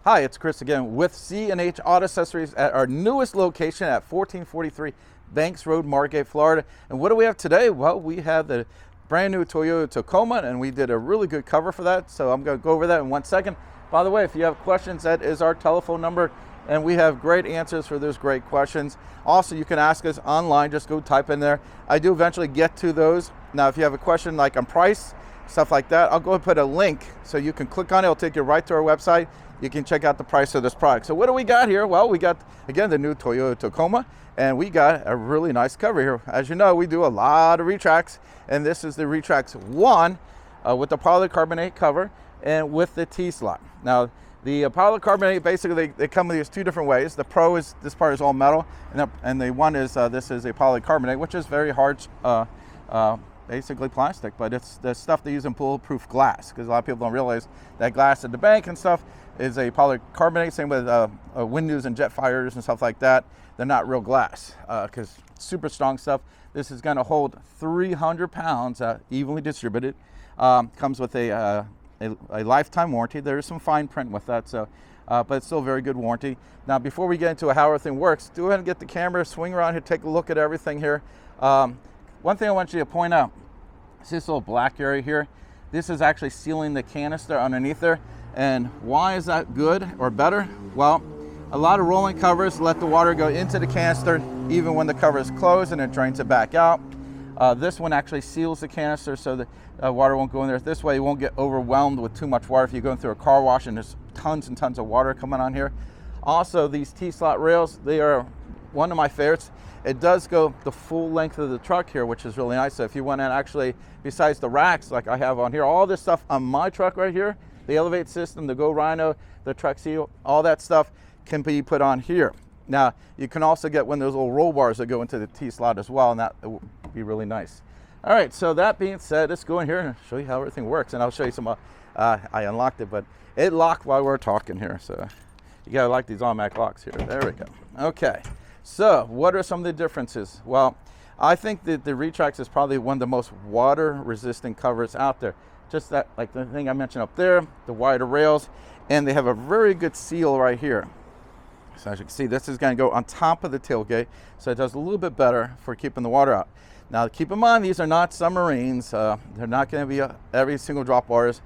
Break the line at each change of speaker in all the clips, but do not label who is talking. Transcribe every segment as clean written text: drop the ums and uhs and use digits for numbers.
Hi, it's Chris again with C&H Auto Accessories at our newest location at 1443 Banks Road, Margate, Florida. And what do we have today? Well, we have the brand new Toyota Tacoma, and we did a really good cover for that. So I'm going to go over that in 1 second. By the way, if you have questions, that is our telephone number, and we have great answers for those great questions. Also, you can ask us online. Just go type in there. I do eventually get to those. Now, if you have a question like on price, stuff like that, I'll go and put a link so you can click on it. It'll take you right to our website. You can check out the price of this product. So what do we got here? Well, we got, again, the new Toyota Tacoma, and we got a really nice cover here. As you know, we do a lot of retracts, and this is the RetaxOne with the polycarbonate cover and with the T-slot. Now, the polycarbonate, basically, they come in these two different ways. The Pro is, this part is all metal, and the one is, this is a polycarbonate, which is very hard, basically plastic, but it's the stuff they use in bulletproof glass, because a lot of people don't realize that glass at the bank and stuff is a polycarbonate. Same with windows and jet fires and stuff like that. They're not real glass, because super strong stuff. This is going to hold 300 pounds, evenly distributed. Comes with a lifetime warranty. There is some fine print with that, so but it's still a very good warranty. Now, before we get into how everything works, go ahead and get the camera, swing around here, take a look at everything here. One thing I want you to point out is this little black area here. This is actually sealing the canister underneath there. And why is that good or better? Well, a lot of rolling covers let the water go into the canister even when the cover is closed, and it drains it back out. This one actually seals the canister so that water won't go in there. This way you won't get overwhelmed with too much water if you're going through a car wash and there's tons and tons of water coming on here. Also, these T-slot rails, they are one of my favorites. It does go the full length of the truck here, which is really nice. So if you want to actually, besides the racks like I have on here, all this stuff on my truck right here, the Elevate system, the Go Rhino, the truck seal, all that stuff can be put on here. Now, you can also get one of those little roll bars that go into the T-slot as well, and that will be really nice. All right, so that being said, let's go in here and show you how everything works. And I'll show you some, I unlocked it, but it locked while we were talking here. So you gotta like these automatic locks here. There we go. Okay, so what are some of the differences? Well, I think that the Retax is probably one of the most water resistant covers out there. Just that, like the thing I mentioned up there, the wider rails, and they have a very good seal right here. So as you can see, this is going to go on top of the tailgate, so it does a little bit better for keeping the water out. Now, keep in mind, these are not submarines. They're not going to be every single drop bars.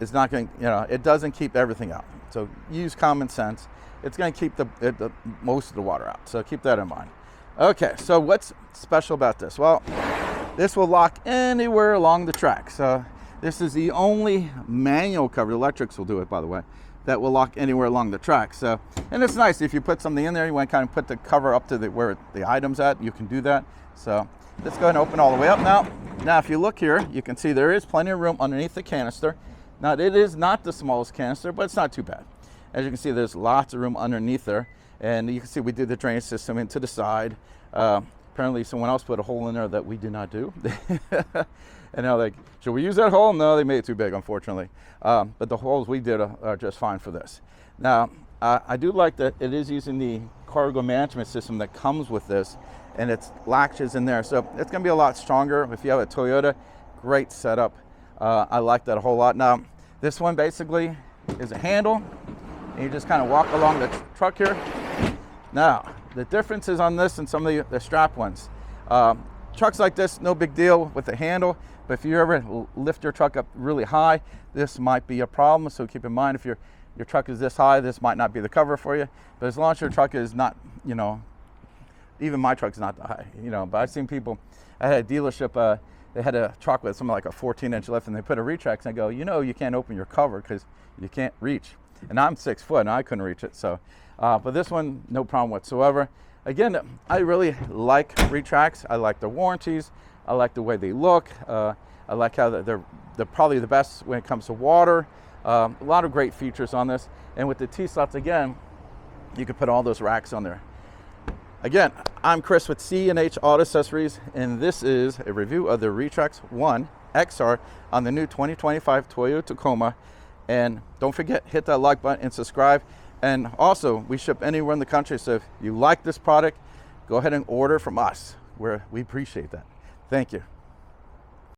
It's not going to, you know, it doesn't keep everything out. So use common sense. It's going to keep the most of the water out. So keep that in mind. Okay, so what's special about this? Well, this will lock anywhere along the track. So this is the only manual cover, the electrics will do it, by the way, that will lock anywhere along the track. So, and it's nice if you put something in there, you want to kind of put the cover up to where the item's at, you can do that. So let's go ahead and open all the way up now. Now, if you look here, you can see there is plenty of room underneath the canister. Now, it is not the smallest canister, but it's not too bad. As you can see, there's lots of room underneath there. And you can see we did the drainage system into the side. Apparently someone else put a hole in there that we did not do. And now like, should we use that hole? No, they made it too big, unfortunately. But the holes we did are just fine for this. Now, I do like that it is using the cargo management system that comes with this, and it's latches in there. So it's gonna be a lot stronger. If you have a Toyota, great setup. I like that a whole lot. Now, this one basically is a handle, and you just kind of walk along the truck here. Now, the differences on this and some of the strap ones. Trucks like this, no big deal with the handle, but if you ever lift your truck up really high, this might be a problem. So keep in mind, if your truck is this high, this might not be the cover for you. But as long as your truck is not, you know, even my truck's not that high, you know, but I've seen people, I had a dealership, they had a truck with something like a 14-inch lift, and they put a Retax, and I go, you know, you can't open your cover because you can't reach. And I'm 6 foot and I couldn't reach it. So, but this one, no problem whatsoever. Again, I really like Retax. I like the warranties. I like the way they look. I like how they're probably the best when it comes to water. A lot of great features on this. And with the T-slots, again, you can put all those racks on there. Again, I'm Chris with C&H Auto Accessories, and this is a review of the RetaxOne XR on the new 2025 Toyota Tacoma. And don't forget, hit that like button and subscribe. And also, we ship anywhere in the country, so if you like this product, go ahead and order from us. We appreciate that. Thank you.